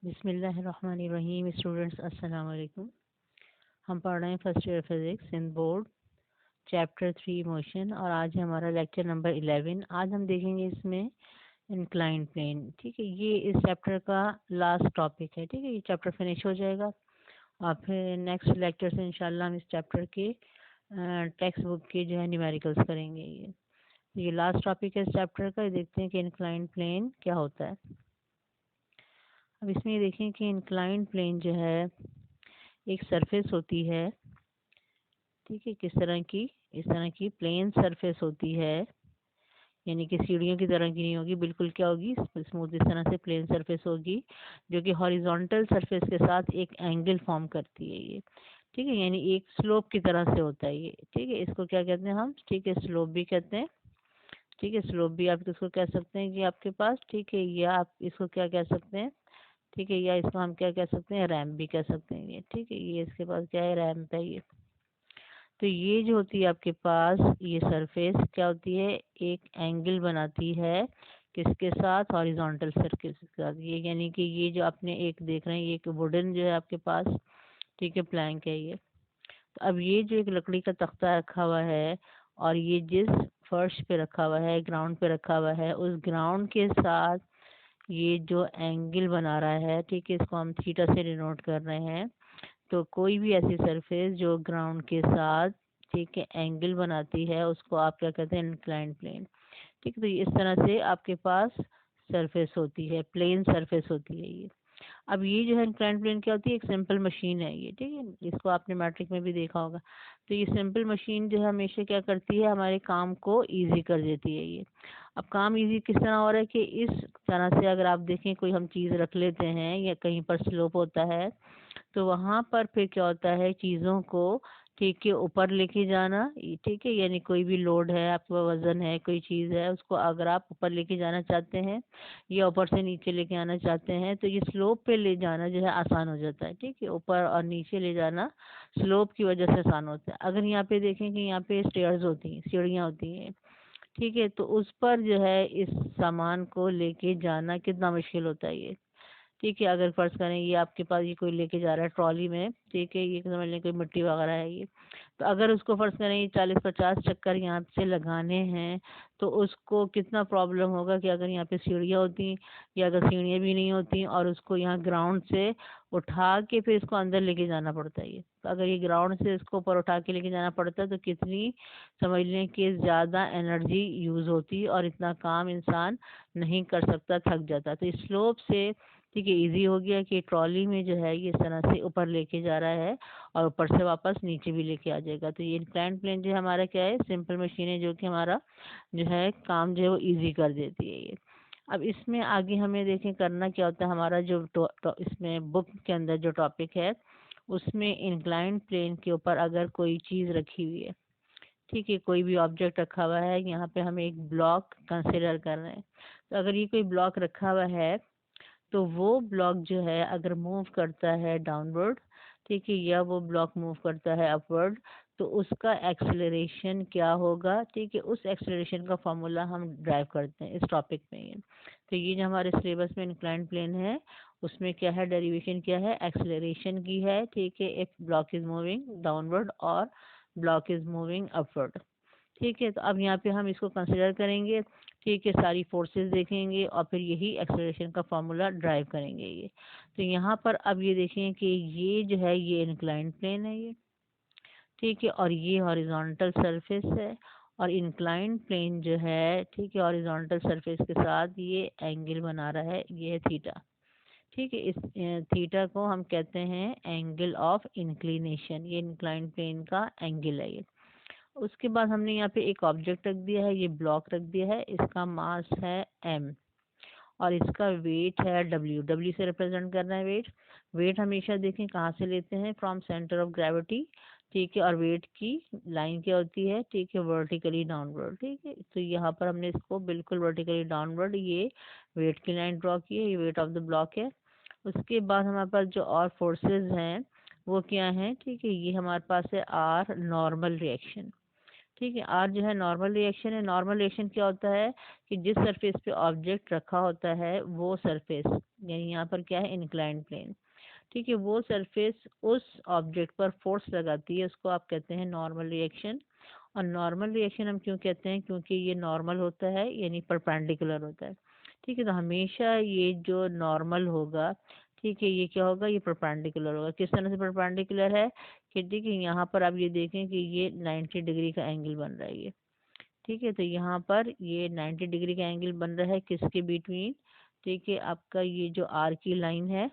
बिस्मिल्लाहिर्रहमानिर्रहीम। स्टूडेंट्स अस्सलाम वालेकुम। हम पढ़ रहे हैं first year physics in board chapter 3 motion और आज है हमारा लेक्चर नंबर 11। आज हम देखेंगे इसमें इंक्लाइंड प्लेन। ठीक है, ये इस चैप्टर का लास्ट टॉपिक है। ठीक है, ये चैप्टर फिनिश हो जाएगा और फिर नेक्स्ट लेक्चर से इंशाल्लाह हम इस चैप्टर के टेक्स्ट बुक के जो है न्यूमेरिकल्स करेंगे। ये लास्ट टॉपिक है इस चैप्टर का। देखते हैं कि इंक्लाइंड प्लेन क्या होता है। अब इसमें ये देखें कि इंक्लाइंड प्लेन जो है एक सरफेस होती है। ठीक है, किस तरह की? इस तरह की प्लेन सरफेस होती है, यानी कि सीढ़ियों की तरह की नहीं होगी, बिल्कुल क्या होगी, स्मूथ इस तरह से प्लेन सरफेस होगी जो कि हॉरिजॉन्टल सरफेस के साथ एक एंगल फॉर्म करती है ये। ठीक है, यानी एक स्लोप की तरह से होता है ये। ठीक है, इसको क्या कहते हैं हम? ठीक है, स्लोप भी कहते हैं। ठीक है, स्लोप भी आप इसको कह सकते हैं कि आपके पास, ठीक है, या आप इसको क्या कह सकते हैं? ठीक है, या इसको हम क्या कह सकते हैं? रैम्प भी कह सकते हैं ये। ठीक है, ये इसके पास क्या है? रैम्प है ये। तो ये जो होती है आपके पास, ये सरफेस क्या होती है? एक एंगल बनाती है किसके साथ? हॉरिजॉन्टल सरफेस के साथ। ये यानी कि ये जो आपने एक देख रहे हैं, ये एक वुडन जो है आपके पास, ठीक है, प्लैंक है ये। तो अब ये जो एक लकड़ी का तख्ता रखा हुआ है और ये जिस फर्श पे रखा हुआ है, ग्राउंड पे रखा हुआ है, उस ग्राउंड के साथ ये जो एंगल बना रहा है, ठीक है, इसको हम थीटा से डिनोट कर रहे हैं। तो कोई भी ऐसी सरफेस जो ग्राउंड के साथ, ठीक है, एंगल बनाती है, उसको आप क्या कहते हैं? Inclined plane. ठीक है, तो इस तरह से आपके पास सरफेस होती है, प्लेन सरफेस होती है ये। अब ये जो है इंक्लाइंड प्लेन क्या होती है? एक सिंपल मशीन है ये। ठीक है, इसको आपने मैट्रिक में भी देखा होगा। तो ये सिंपल मशीन जो है हमेशा क्या करती है? हमारे काम को इजी कर देती है ये। अब काम इजी किस तरह हो रहा है कि इस तरह से अगर आप देखें, कोई हम चीज़ रख लेते हैं या कहीं पर स्लोप होता है, तो वहाँ पर फिर क्या होता है? चीज़ों को, ठीक है, ऊपर लेके जाना। ठीक है, यानी कोई भी लोड है, आपका वजन है, कोई चीज़ है, उसको अगर आप ऊपर लेके जाना चाहते हैं या ऊपर से नीचे लेके आना चाहते हैं, तो ये स्लोप पे ले जाना जो है आसान हो जाता है। ठीक है, ऊपर और नीचे ले जाना स्लोप की वजह से आसान होता है। अगर यहाँ पे देखें कि यहाँ पे स्टेयर्स होती हैं, सीढ़ियाँ होती हैं, ठीक है, तो उस पर जो है इस सामान को लेके जाना कितना मुश्किल होता है ये। ठीक है, अगर फर्ज करें ये आपके पास ये कोई लेके जा रहा है ट्रॉली में, ठीक है, ये समझ लें कोई मिट्टी वगैरह है ये, तो अगर उसको फर्ज करें ये 40-50 चक्कर यहाँ से लगाने हैं, तो उसको कितना प्रॉब्लम होगा कि अगर यहाँ पे सीढ़ियाँ होती या अगर सीढ़ियाँ भी नहीं होती और उसको यहाँ ग्राउंड से उठा के फिर इसको अंदर लेके जाना पड़ता है ये। तो अगर ये ग्राउंड से इसको ऊपर उठा के लेके जाना पड़ता है तो कितनी, समझ लें कि ज़्यादा एनर्जी यूज़ होती और इतना काम इंसान नहीं कर सकता, थक जाता। तो इस स्लोप से, ठीक है, इजी हो गया कि ट्रॉली में जो है ये इस तरह से ऊपर लेके जा रहा है और ऊपर से वापस नीचे भी लेके आ जाएगा। तो ये इंक्लाइंड प्लेन जो है हमारा क्या है? सिंपल मशीन है जो कि हमारा जो है काम जो है वो इजी कर देती है ये। अब इसमें आगे हमें देखें करना क्या होता है। हमारा जो इसमें बुक के अंदर जो टॉपिक है, उसमें इंक्लाइंड प्लेन के ऊपर अगर कोई चीज़ रखी हुई है, ठीक है, कोई भी ऑब्जेक्ट रखा हुआ है, यहाँ पे हम एक ब्लॉक कंसिडर कर रहे हैं। तो अगर ये कोई ब्लॉक रखा हुआ है, तो वो ब्लॉक जो है अगर मूव करता है डाउनवर्ड, ठीक है, या वो ब्लॉक मूव करता है अपवर्ड, तो उसका एक्सेलरेशन क्या होगा? ठीक है, उस एक्सेलरेशन का फॉर्मूला हम ड्राइव करते हैं इस टॉपिक में ये। तो ये जो हमारे सिलेबस में इंक्लाइंड प्लेन है, उसमें क्या है? डेरिवेशन क्या है? एक्सेलरेशन की है। ठीक है, if block is moving downward और ब्लॉक इज मूविंग अपवर्ड। ठीक है, तो अब यहाँ पे हम इसको कंसिडर करेंगे। ठीक है, सारी फोर्सेस देखेंगे और फिर यही एक्सेलरेशन का फॉर्मूला ड्राइव करेंगे ये। तो यहाँ पर अब ये देखें कि ये जो है ये इंक्लाइंड प्लेन है ये। ठीक है, और ये हॉरिजॉन्टल सरफेस है और इंक्लाइंड प्लेन जो है, ठीक है, हॉरिजॉन्टल सरफेस के साथ ये एंगल बना रहा है, ये है थीटा। ठीक है, इस थीटा को हम कहते हैं एंगल ऑफ इंक्लिनेशन। ये इंक्लाइंड प्लेन का एंगल है ये। उसके बाद हमने यहाँ पे एक ऑब्जेक्ट रख दिया है, ये ब्लॉक रख दिया है, इसका मास है m और इसका वेट है w। w से रिप्रेजेंट करना है वेट। वेट हमेशा देखें कहाँ से लेते हैं? From centre of gravity. ठीक है, और वेट की लाइन क्या होती है? ठीक है, वर्टिकली डाउनवर्ड। ठीक है, तो यहाँ पर हमने इसको बिल्कुल वर्टिकली डाउनवर्ड ये वेट की लाइन ड्रॉ की है, ये वेट ऑफ द ब्लॉक है। उसके बाद हमारे पास जो और फोर्सेस हैं वो क्या हैं? ठीक है, ये हमारे पास है आर नॉर्मल रिएक्शन। ठीक है। आर जो है नॉर्मल रिएक्शन है। नॉर्मल रिएक्शन क्या होता है कि जिस सरफेस पे ऑब्जेक्ट रखा होता है वो सरफेस, यानी यहाँ पर क्या है, इंक्लाइंड प्लेन, ठीक है, वो सरफेस उस ऑब्जेक्ट पर फोर्स लगाती है, उसको आप कहते हैं नॉर्मल रिएक्शन। और नॉर्मल रिएक्शन हम क्यों कहते हैं, क्योंकि ये नॉर्मल होता है यानी परपेंडिकुलर होता है। ठीक है, तो हमेशा ये जो नॉर्मल होगा, ठीक है, ये क्या होगा, ये परपेंडिकुलर होगा। किस तरह से परपेंडिकुलर है कि ठीक है, यहाँ पर आप ये देखें कि ये 90 डिग्री का एंगल बन रहा है ये। ठीक है, तो यहाँ पर ये 90 डिग्री का एंगल बन रहा है किसके बिटवीन, ठीक है, आपका ये जो आर की लाइन है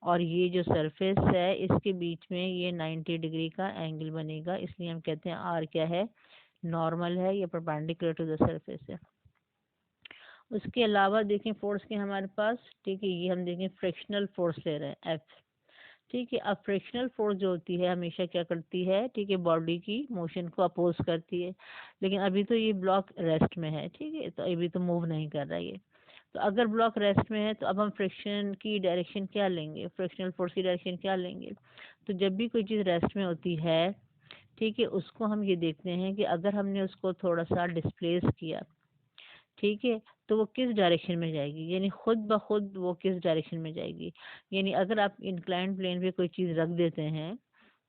और ये जो सरफेस है इसके बीच में ये 90 डिग्री का एंगल बनेगा, इसलिए हम कहते हैं आर क्या है, नॉर्मल है, ये परपेंडिकुलर टू द सरफेस है। उसके अलावा देखें फोर्स के हमारे पास, ठीक है, ये हम देखें फ्रिक्शनल फोर्स ले रहे हैं एफ। ठीक है, अब फ्रिक्शनल फोर्स जो होती है हमेशा क्या करती है, ठीक है, बॉडी की मोशन को अपोज करती है। लेकिन अभी तो ये ब्लॉक रेस्ट में है, ठीक है, तो अभी तो मूव नहीं कर रहा है ये। तो अगर ब्लॉक रेस्ट में है तो अब हम फ्रिक्शन की डायरेक्शन क्या लेंगे, फ्रिक्शनल फोर्स की डायरेक्शन क्या लेंगे। तो जब भी कोई चीज़ रेस्ट में होती है, ठीक है, उसको हम ये देखते हैं कि अगर हमने उसको थोड़ा सा डिस्प्लेस किया, ठीक है, तो वो किस डायरेक्शन में जाएगी, यानी खुद ब खुद वो किस डायरेक्शन में जाएगी। यानी अगर आप इंक्लाइंड प्लेन पे कोई चीज़ रख देते हैं,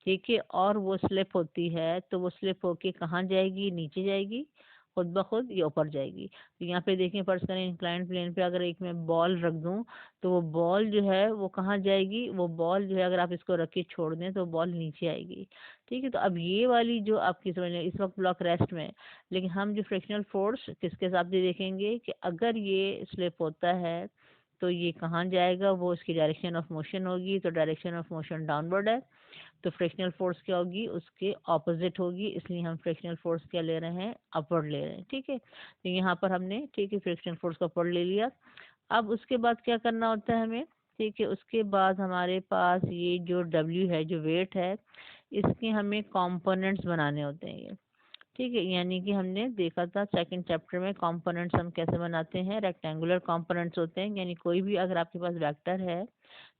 ठीक है, और वो स्लिप होती है तो वो स्लिप होके कहाँ जाएगी, नीचे जाएगी, खुद ब खुद ये ऊपर जाएगी। तो यहाँ पे देखें फर्स्ट करें इंक्लाइंड प्लेन पे अगर एक मैं बॉल रख दूँ तो वो बॉल जो है वो कहाँ जाएगी, वो बॉल जो है अगर आप इसको रख के छोड़ दें तो बॉल नीचे आएगी। ठीक है, तो अब ये वाली जो आपकी समझ लें इस वक्त ब्लॉक रेस्ट में है, लेकिन हम जो फ्रिक्शनल फोर्स किसके हिसाब से देखेंगे कि अगर ये स्लिप होता है तो ये कहाँ जाएगा, वो इसकी डायरेक्शन ऑफ मोशन होगी, तो डायरेक्शन ऑफ मोशन डाउनवर्ड है, तो फ्रिक्शनल फोर्स क्या होगी, उसके ऑपोजिट होगी, इसलिए हम फ्रिक्शनल फोर्स क्या ले रहे हैं, अपवर्ड ले रहे हैं। ठीक है, तो यहाँ पर हमने, ठीक है, फ्रिक्शनल फोर्स को अपवर्ड ले लिया। अब उसके बाद क्या करना होता है हमें, ठीक है, उसके बाद हमारे पास ये जो W है, जो वेट है, इसके हमें कंपोनेंट्स बनाने होते हैं ये। ठीक है, यानी कि हमने देखा था सेकंड चैप्टर में कंपोनेंट्स हम कैसे बनाते हैं, रेक्टेंगुलर कंपोनेंट्स होते हैं, यानी कोई भी अगर आपके पास वेक्टर है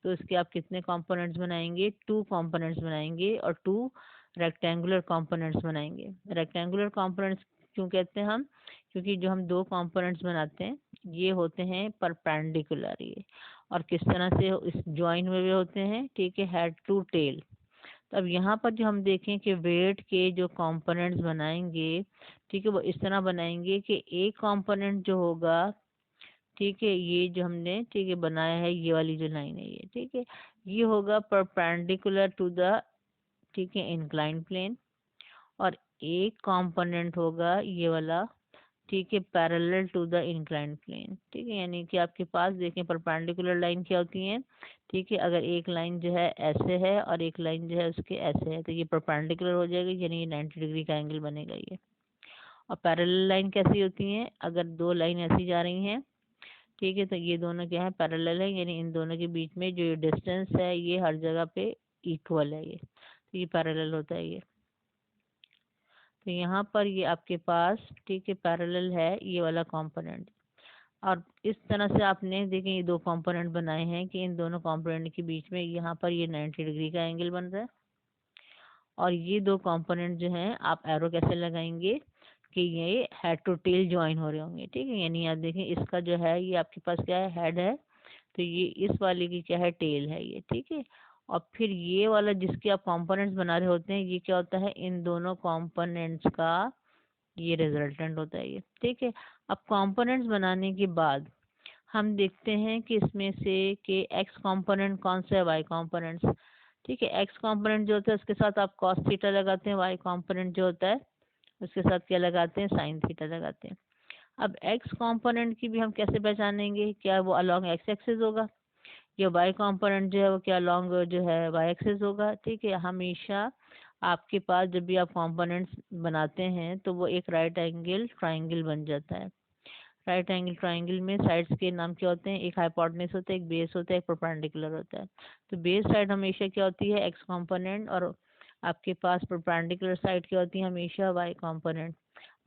तो इसके आप कितने कंपोनेंट्स बनाएंगे, 2 कंपोनेंट्स बनाएंगे और 2 रेक्टेंगुलर कंपोनेंट्स बनाएंगे। रेक्टेंगुलर कंपोनेंट्स क्यों कहते हैं हम, क्योंकि जो हम 2 कंपोनेंट्स बनाते हैं ये होते हैं परपेंडिकुलर ये, और किस तरह से इस ज्वाइन हुए होते हैं, ठीक है, हेड टू टेल। तो अब यहाँ पर जो हम देखें कि वेट के जो कंपोनेंट्स बनाएंगे, ठीक है, वो इस तरह बनाएंगे कि एक कंपोनेंट जो होगा, ठीक है, ये जो हमने, ठीक है, बनाया है, ये वाली जो लाइन है ये, ठीक है, ये होगा परपेंडिकुलर टू द, ठीक है, इंक्लाइंड प्लेन, और एक कंपोनेंट होगा ये वाला, ठीक है, parallel to the inclined plane. ठीक है, यानी कि आपके पास देखें परपेंडिकुलर लाइन क्या होती है, ठीक है, अगर एक लाइन जो है ऐसे है और एक लाइन जो है उसके ऐसे है तो ये परपेंडिकुलर हो जाएगी, यानी ये 90 डिग्री का एंगल बनेगा ये। और पैरेलल लाइन कैसी होती है, अगर दो लाइन ऐसी जा रही हैं, ठीक है, तो ये दोनों क्या है, पैरेलल है, यानी इन दोनों के बीच में जो डिस्टेंस है ये हर जगह पे इक्वल है ये, तो ये पैरेलल होता है ये। तो यहाँ पर ये आपके पास, ठीक है, पैरेलल है ये वाला कंपोनेंट। और इस तरह से आपने देखें ये 2 कंपोनेंट बनाए हैं कि इन दोनों कंपोनेंट के बीच में यहाँ पर ये 90 डिग्री का एंगल बन रहा है। और ये 2 कंपोनेंट जो हैं आप एरो कैसे लगाएंगे कि ये हेड टू टेल ज्वाइन हो रहे होंगे। ठीक है, यानी आप देखें इसका जो है ये आपके पास क्या है, हेड है, तो ये इस वाले की क्या है, टेल है ये। ठीक है, और फिर ये वाला जिसके आप कंपोनेंट्स बना रहे होते हैं ये क्या होता है, इन दोनों कंपोनेंट्स का ये रिजल्टेंट होता है ये। ठीक है, अब कंपोनेंट्स बनाने के बाद हम देखते हैं कि इसमें से कि एक्स कंपोनेंट कौन सा है, वाई कंपोनेंट्स। ठीक है, एक्स कंपोनेंट जो होता है उसके साथ आप कॉस थीटा लगाते हैं, वाई कंपोनेंट जो होता है उसके साथ क्या लगाते हैं, साइन थीटा लगाते हैं। अब एक्स कंपोनेंट की भी हम कैसे पहचानेंगे, क्या वो अलोंग एक्स एक्सिस होगा, या वाई कंपोनेंट जो है वो क्या अलोंग जो है वाई एक्सिस होगा। ठीक है, हमेशा आपके पास जब भी आप कंपोनेंट्स बनाते हैं तो वो एक राइट एंगल ट्राइंगल बन जाता है। राइट एंगल ट्राइंगल में साइड्स के नाम क्या होते हैं, एक हाइपोटेनस होता है, एक बेस होता है, एक परपेंडिकुलर होता है। तो बेस साइड हमेशा क्या होती है, एक्स कंपोनेंट, और आपके पास परपेंडिकुलर साइड क्या होती है, हमेशा वाई कंपोनेंट।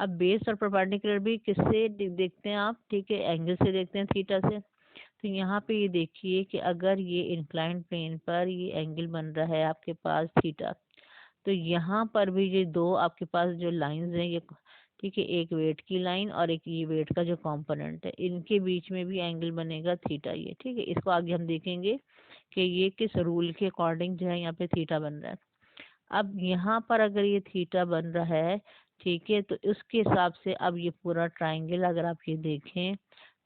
अब बेस और परपेंडिकुलर भी किससे देखते हैं आप, ठीक है, एंगल से देखते हैं, थीटा से। तो यहाँ पे ये देखिए कि अगर ये इंक्लाइंड प्लेन पर ये एंगल बन रहा है आपके पास थीटा, तो यहाँ पर भी ये दो आपके पास जो लाइंस हैं ये, ठीक है, एक वेट की लाइन और एक ये वेट का जो कंपोनेंट है, इनके बीच में भी एंगल बनेगा थीटा ये, ठीक है। इसको आगे हम देखेंगे कि ये किस रूल के अकॉर्डिंग जो है यहाँ पे थीटा बन रहा है। अब यहाँ पर अगर ये थीटा बन रहा है, ठीक है, तो इसके हिसाब से अब ये पूरा ट्राइंगल अगर आप ये देखें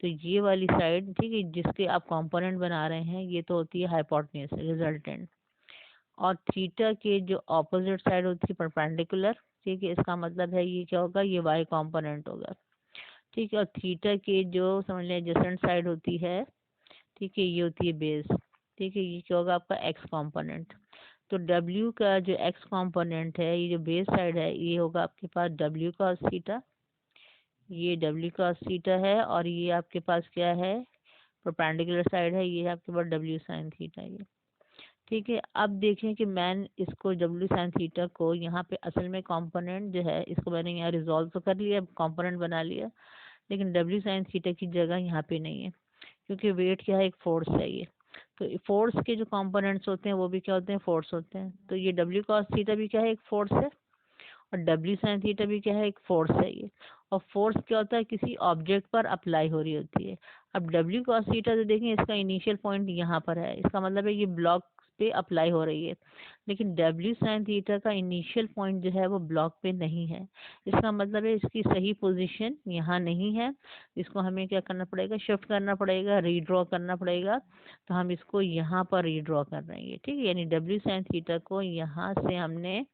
तो ये वाली साइड, ठीक है, जिसके आप कंपोनेंट बना रहे हैं ये तो होती है हाइपोटेन्यूज रिजल्टेंट, और थीटा के जो ऑपोजिट साइड होती है परपेंडिकुलर, ठीक है। इसका मतलब है ये क्या होगा, ये वाई कंपोनेंट होगा, ठीक है। और थीटा के जो समझ लें एडजेसेंट साइड होती है, ठीक है, ये होती है बेस, ठीक है, ये क्या होगा आपका एक्स कंपोनेंट। तो W का जो एक्स कंपोनेंट है, ये जो बेस साइड है, ये होगा आपके पास W cos थीटा, ये W cos थीटा है, और ये आपके पास क्या है, परपेंडिकुलर साइड है, ये आपके पास W sin थीटा ये, ठीक है। अब देखें कि मैं इसको W sin थीटा को यहाँ पे असल में कंपोनेंट जो है इसको मैंने यहाँ रिजॉल्व तो कर लिया, कंपोनेंट बना लिया, लेकिन W sin थीटा की जगह यहाँ पे नहीं है, क्योंकि वेट क्या है, एक फोर्स है ये। तो फोर्स के जो कंपोनेंट्स होते हैं वो भी क्या होते हैं, फोर्स होते हैं। तो ये W cos थीटा भी क्या है, एक फोर्स है, और W sin थीटा भी क्या है, एक फोर्स है ये। और फोर्स क्या होता है, किसी ऑब्जेक्ट पर अप्लाई हो रही होती है। अब W cos थीटा जो देखें, इसका इनिशियल पॉइंट यहाँ पर है, इसका मतलब है ये ब्लॉक पे अप्लाई हो रही है, लेकिन W sin थीटा का इनिशियल पॉइंट जो है वो ब्लॉक पे नहीं है। इसका मतलब है इसकी सही पोजीशन यहाँ नहीं है, इसको हमें क्या करना पड़ेगा, शिफ्ट करना पड़ेगा, रीड्रॉ करना पड़ेगा। तो हम इसको यहाँ पर रीड्रॉ कर रहे हैं, ठीक है, यानी W sin थीटा को यहाँ से हमने,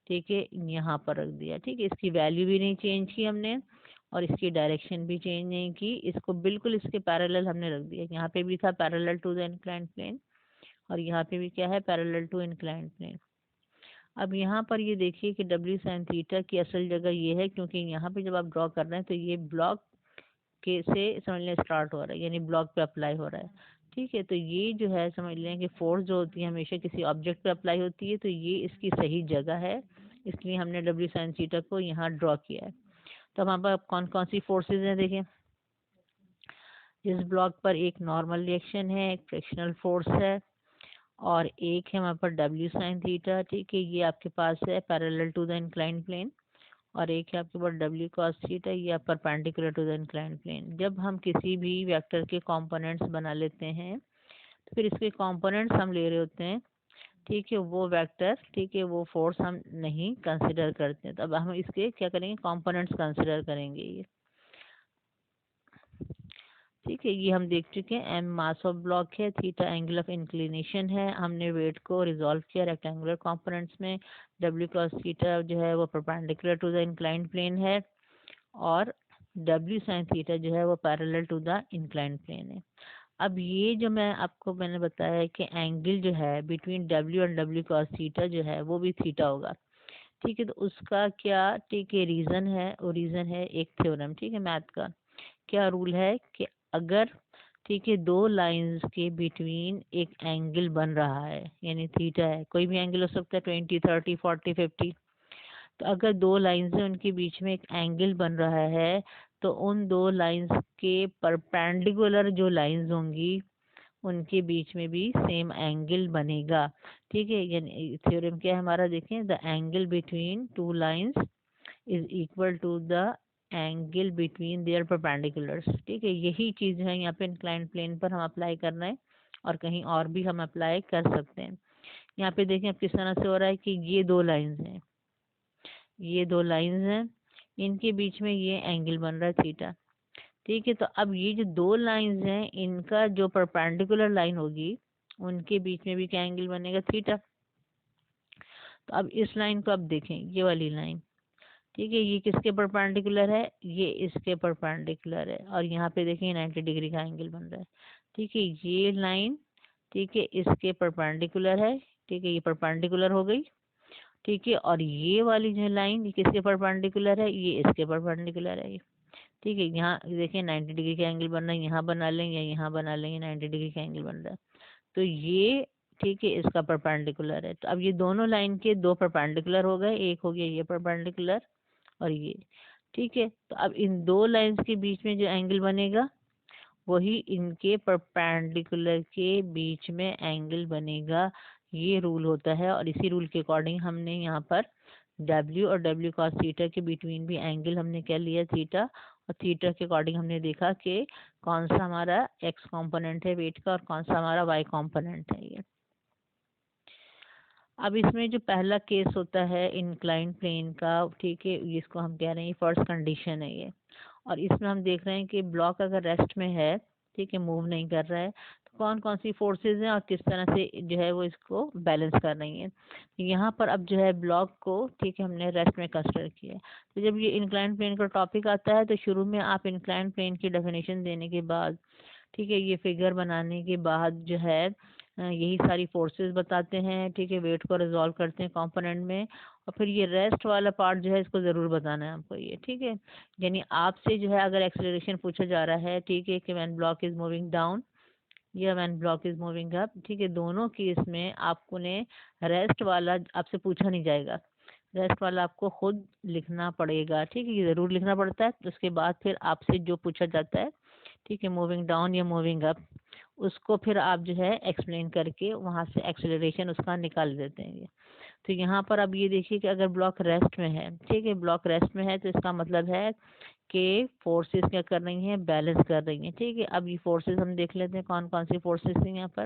ठीक है, यहाँ पर रख दिया, ठीक है। इसकी वैल्यू भी नहीं चेंज की हमने, और इसकी डायरेक्शन भी चेंज नहीं की, इसको बिल्कुल इसके पैरेलल हमने रख दिया। यहाँ पे भी था parallel to the inclined plane, और यहाँ पे भी क्या है, पैरेलल टू इंक्लाइंड प्लेन। अब यहाँ पर ये देखिए कि W sin थीटा की असल जगह ये है, क्योंकि यहाँ पे जब आप ड्रॉ कर रहे हैं तो ये ब्लॉक के से समझ लें स्टार्ट हो रहा है, यानी ब्लॉक पे अप्लाई हो रहा है, ठीक है। तो ये जो है समझ लें कि फोर्स जो होती है हमेशा किसी ऑब्जेक्ट पे अप्लाई होती है, तो ये इसकी सही जगह है, इसलिए हमने W sin थीटा को यहाँ ड्रॉ किया है। तो हमारे पास कौन कौन सी फोर्सेज हैं देखें, इस ब्लॉक पर एक नॉर्मल रिएक्शन है, एक फ्रिक्शनल फोर्स है, और एक है हमारे पास W sin थीटा, ठीक है, ये आपके पास है parallel to the inclined plane, और एक है आपके पास W cos थीटा, ये perpendicular to the inclined plane. जब हम किसी भी वेक्टर के कंपोनेंट्स बना लेते हैं तो फिर इसके कंपोनेंट्स हम ले रहे होते हैं, ठीक है, वो वेक्टर, ठीक है, वो फोर्स हम नहीं कंसिडर करते हैं। तो अब हम इसके क्या करेंगे, कंपोनेंट्स कंसिडर करेंगे ये, ठीक है। ये हम देख चुके हैं, एम मास ऑफ ब्लॉक है, थीटा एंगल ऑफ इंक्लिनेशन है, हमने वेट को रिजॉल्व किया रेक्टेंगुलर कंपोनेंट्स में, W cos थीटा जो है वो perpendicular to the inclined plane है, और W sin थीटा जो है वो parallel to the inclined plane है। अब ये जो मैंने बताया है कि एंगल जो है between W and W cos theta जो है वो भी थीटा होगा, ठीक है। तो उसका क्या, ठीक है, रीज़न है, वो रीज़न है एक थ्योरम, ठीक है, मैथ का। क्या रूल है कि अगर, ठीक है, दो लाइंस के बिटवीन एक एंगल बन रहा है, यानी थीटा है, कोई भी एंगल हो सकता है, 20, 30, 40, 50, तो अगर दो लाइंस हैं उनके बीच में एक एंगल बन रहा है, तो उन दो लाइंस के परपेंडिकुलर जो लाइंस होंगी उनके बीच में भी सेम एंगल बनेगा, ठीक है। यानी थ्योरम क्या है हमारा, देखें, the angle between two lines is equal to the angle between their perpendiculars, ठीक है। यही चीज़ है यहाँ पे इंक्लाइंड प्लेन पर हम अप्लाई करना है, और कहीं और भी हम अप्लाई कर सकते हैं। यहाँ पे देखें अब किस तरह से हो रहा है कि ये दो लाइंस हैं, ये दो लाइंस हैं, इनके बीच में ये एंगल बन रहा है थीटा, ठीक है। तो अब ये जो दो लाइंस हैं इनका जो परपेंडिकुलर लाइन होगी उनके बीच में भी क्या एंगल बनेगा, थीटा। तो अब इस लाइन को अब देखें, ये वाली लाइन, ठीक है, ये किसके परपेंडिकुलर है, ये इसके परपेंडिकुलर है, और यहाँ पे देखिए 90 डिग्री का एंगल बन रहा है, ठीक है। ये लाइन, ठीक है, इसके परपेंडिकुलर है, ठीक है, ये परपेंडिकुलर हो गई, ठीक है। और ये वाली जो लाइन ये किसके परपेंडिकुलर है, ये इसके परपेंडिकुलर है, ठीक है। यहाँ देखिए 90 डिग्री का एंगल बन रहा है, यहाँ बना लेंगे या यहाँ बना लेंगे, 90 डिग्री का एंगल बन रहा है, तो ये, ठीक है, इसका परपेंडिकुलर है। तो अब ये दोनों लाइन के दो परपेंडिकुलर हो गए, एक हो गया ये परपेंडिकुलर और ये, ठीक है। तो अब इन दो लाइंस के बीच में जो एंगल बनेगा वही इनके परपेंडिकुलर के बीच में एंगल बनेगा, ये रूल होता है और इसी रूल के अकॉर्डिंग हमने यहाँ पर W और W cos थीटा के बिटवीन भी एंगल हमने क्या लिया थीटा, और थीटा के अकॉर्डिंग हमने देखा कि कौन सा हमारा x कंपोनेंट है वेट का और कौन सा हमारा y कंपोनेंट है ये। अब इसमें जो पहला केस होता है इंक्लाइंड प्लेन का, ठीक है, जिसको हम कह रहे हैं फर्स्ट कंडीशन है ये, और इसमें हम देख रहे हैं कि ब्लॉक अगर रेस्ट में है, ठीक है, मूव नहीं कर रहा है, तो कौन कौन सी फोर्सेस हैं और किस तरह से जो है वो इसको बैलेंस कर रही हैं। तो यहाँ पर अब जो है ब्लॉक को, ठीक है, हमने रेस्ट में कंसिडर किया है। तो जब ये इंक्लाइंड प्लेन का टॉपिक आता है तो शुरू में आप इंक्लाइंड प्लेन की डेफिनेशन देने के बाद, ठीक है, ये फिगर बनाने के बाद जो है यही सारी फोर्सेस बताते हैं, ठीक है, वेट को रिजॉल्व करते हैं कंपोनेंट में, और फिर ये रेस्ट वाला पार्ट जो है इसको ज़रूर बताना है आपको ये, ठीक है। यानी आपसे जो है अगर एक्सेलरेशन पूछा जा रहा है, ठीक है, कि when block is moving down या when block is moving up, ठीक है, दोनों केस में आपको ने रेस्ट वाला आपसे पूछा नहीं जाएगा, रेस्ट वाला आपको खुद लिखना पड़ेगा, ठीक है, ये ज़रूर लिखना पड़ता है। तो उसके बाद फिर आपसे जो पूछा जाता है, ठीक है, मूविंग डाउन या मूविंग अप, उसको फिर आप जो है एक्सप्लेन करके वहाँ से एक्सेलरेशन उसका निकाल देते हैं। तो यहाँ पर अब ये देखिए कि अगर ब्लॉक रेस्ट में है, ठीक है, ब्लॉक रेस्ट में है, तो इसका मतलब है कि फोर्सेस क्या कर रही हैं, बैलेंस कर रही हैं, ठीक है। अब ये फोर्सेस हम देख लेते हैं कौन कौन सी फोर्सेस हैं यहाँ पर,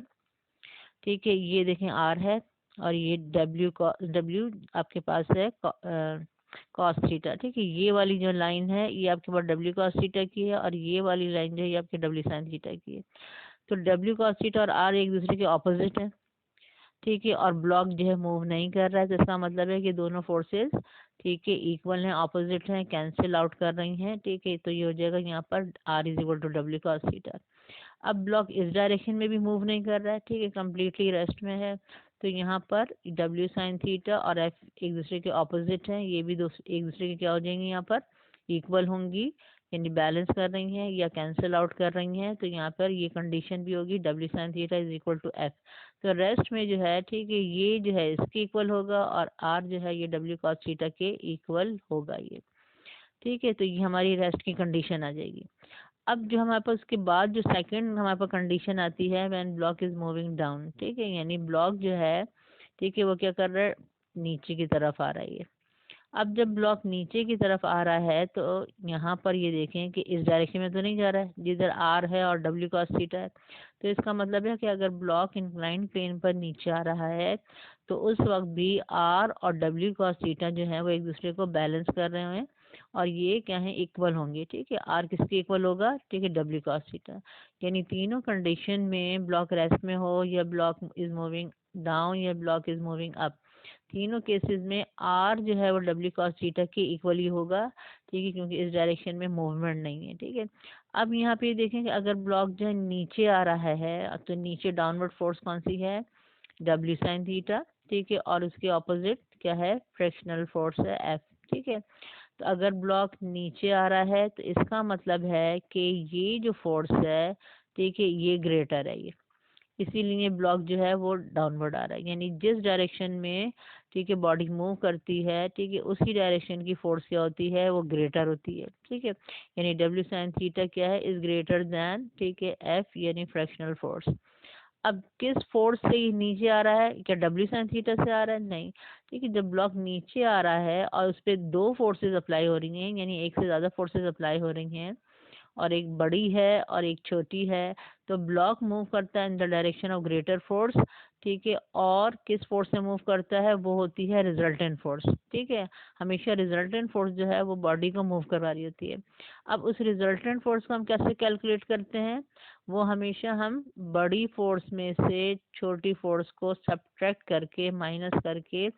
ठीक है। ये देखें आर है और ये डब्ल्यू आपके पास है कॉस थीटा, ठीक है। ये वाली जो लाइन है ये आपके पास डब्ल्यू कॉस थीटा की है और ये वाली लाइन जो है ये आपके डब्ल्यू साइन थीटा की है। तो डब्ल्यू कॉस थीटा और आर एक दूसरे के ऑपोजिट है, ठीक है, और ब्लॉक जो है मूव नहीं कर रहा है, तो इसका मतलब है कि दोनों फोर्सेस, ठीक है, इक्वल हैं, ऑपोजिट हैं, कैंसिल आउट कर रही हैं, ठीक है। तो ये हो जाएगा यहाँ पर R is equal to W cos theta. अब ब्लॉक इस डायरेक्शन में भी मूव नहीं कर रहा है, ठीक है, कम्प्लीटली रेस्ट में है, तो यहाँ पर डब्ल्यू साइन थीटा और एफ एक दूसरे के ऑपोजिट हैं, ये भी एक दूसरे के क्या हो जाएंगे, यहाँ पर इक्वल होंगी, यानी बैलेंस कर रही हैं या कैंसिल आउट कर रही हैं। तो यहाँ पर ये कंडीशन भी होगी W sine theta is equal to F. तो रेस्ट में जो है, ठीक है, ये जो है इसके इक्वल होगा और आर जो है ये डब्ल्यू कॉस थीटा के इक्वल होगा ये, ठीक है। तो ये हमारी रेस्ट की कंडीशन आ जाएगी। अब जो हमारे पास उसके बाद जो सेकंड हमारे पास कंडीशन आती है when block is moving down, ठीक है, यानी ब्लॉक जो है, ठीक है, वो क्या कर रहा है, नीचे की तरफ आ रहा है। अब जब ब्लॉक नीचे की तरफ आ रहा है तो यहाँ पर ये देखें कि इस डायरेक्शन में तो नहीं जा रहा है जिधर आर है और डब्ल्यू कॉस थीटा है। तो इसका मतलब है कि अगर ब्लॉक इंक्लाइंड प्लेन पर नीचे आ रहा है तो उस वक्त भी आर और डब्ल्यू कॉस थीटा जो है वो एक दूसरे को बैलेंस कर रहे हैं और ये क्या है, इक्वल होंगे, ठीक है। आर किसके इक्वल होगा, ठीक है, डब्ल्यू कॉस थीटा। यानी तीनों कंडीशन में ब्लॉक रेस्ट में हो या ब्लॉक इज मूविंग डाउन या ब्लॉक इज मूविंग अप, तीनों केसेस में आर जो है वो डब्ल्यू कॉस थीटा के इक्वल ही होगा, ठीक है, क्योंकि इस डायरेक्शन में मूवमेंट नहीं है, ठीक है। अब यहाँ पे देखें कि अगर ब्लॉक जो है नीचे आ रहा है तो नीचे डाउनवर्ड फोर्स कौन सी है, डब्ल्यू साइन थीटा, ठीक है, और उसके ऑपोजिट क्या है, फ्रिक्शनल फोर्स है एफ, ठीक है। तो अगर ब्लॉक नीचे आ रहा है तो इसका मतलब है कि ये जो फोर्स है, ठीक है, ये ग्रेटर है ये, इसीलिए ब्लॉक जो है वो डाउनवर्ड आ रहा है। यानी जिस डायरेक्शन में, ठीक है, बॉडी मूव करती है, ठीक है, उसी डायरेक्शन की फोर्स क्या होती है, वो ग्रेटर होती है, ठीक है। यानी डब्ल्यू साइन थीटा क्या है, इज ग्रेटर देन, ठीक है, एफ यानी फ्रैक्शनल फोर्स। अब किस फोर्स से ये नीचे आ रहा है, क्या डब्ल्यू साइन थीटा से आ रहा है, नहीं, ठीक है। जब ब्लॉक नीचे आ रहा है और उस पर दो फोर्सेज अप्लाई हो रही हैं, यानी एक से ज़्यादा फोर्सेज अप्लाई हो रही हैं और एक बड़ी है और एक छोटी है, तो ब्लॉक मूव करता है in the direction of greater force, ठीक है। और किस फोर्स से मूव करता है, वो होती है रिजल्टेंट फोर्स, ठीक है। हमेशा रिजल्टेंट फोर्स जो है वो बॉडी को मूव करवा रही होती है। अब उस रिजल्टेंट फोर्स को हम कैसे कैलकुलेट करते हैं, वो हमेशा हम बड़ी फोर्स में से छोटी फोर्स को सब्ट्रैक्ट करके माइनस करके,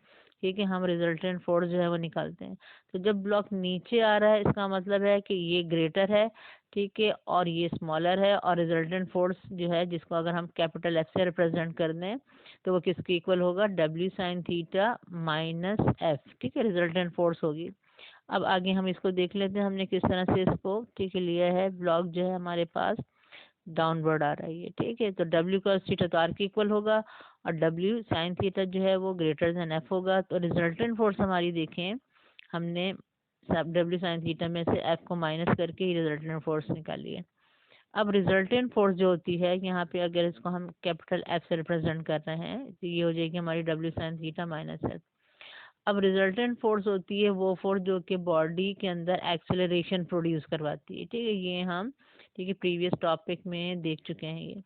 ठीक है, हम रिजल्टेंट फोर्स जो है वो निकालते हैं। तो जब ब्लॉक नीचे आ रहा है इसका मतलब है कि ये ग्रेटर है, ठीक है, और ये स्मॉलर है, और रिजल्टेंट फोर्स जो है जिसको अगर हम कैपिटल एफ से रिप्रेजेंट कर दें तो वो किसके इक्वल होगा, W sine theta minus F, ठीक है, रिजल्टेंट फोर्स होगी। अब आगे हम इसको देख लेते हैं हमने किस तरह से इसको, ठीक है, लिया है। ब्लॉक जो है हमारे पास डाउनवर्ड आ रही है, ठीक है, तो डब्ल्यू का थीटा तो आर के इक्वल होगा और डब्ल्यू साइन थीटा जो है वो ग्रेटर देन एफ होगा। तो रिजल्टेंट फोर्स हमारी देखें, हमने सब डब्ल्यू साइन थीटा में से एफ को माइनस करके ही रिजल्टेंट फोर्स निकाली है। अब रिजल्टेंट फोर्स जो होती है यहाँ पे, अगर इसको हम कैपिटल एफ से रिप्रेजेंट कर रहे हैं तो ये हो जाएगी हमारी W sine theta minus F. अब रिजल्टेंट फोर्स होती है वो फोर्स जो कि बॉडी के अंदर एक्सेलरेशन प्रोड्यूस करवाती है, ठीक है, ये हम ठीक है प्रीवियस टॉपिक में देख चुके हैं ये।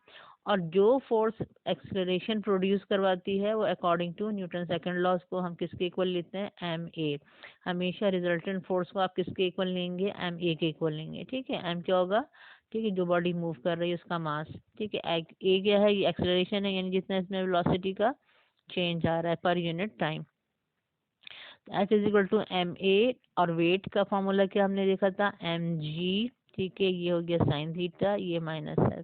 और जो फोर्स एक्सेलरेशन प्रोड्यूस करवाती है वो according to Newton second laws को हम किसके इक्वल लेते हैं, एम ए। हमेशा रिजल्टेंट फोर्स को आप किसके इक्वल लेंगे, एम ए के इक्वल लेंगे, ठीक है। एम क्या होगा, ठीक है, जो बॉडी मूव कर रही है उसका मास, ठीक है। ए क्या है, ये एक्सेलरेशन है, यानी जितना इसमें वेलोसिटी का चेंज आ रहा है पर unit time. F is equal to M A, और वेट का फॉर्मूला क्या हमने देखा था, एम जी, ठीक है, ये हो गया साइन थीटा, ये माइनस है।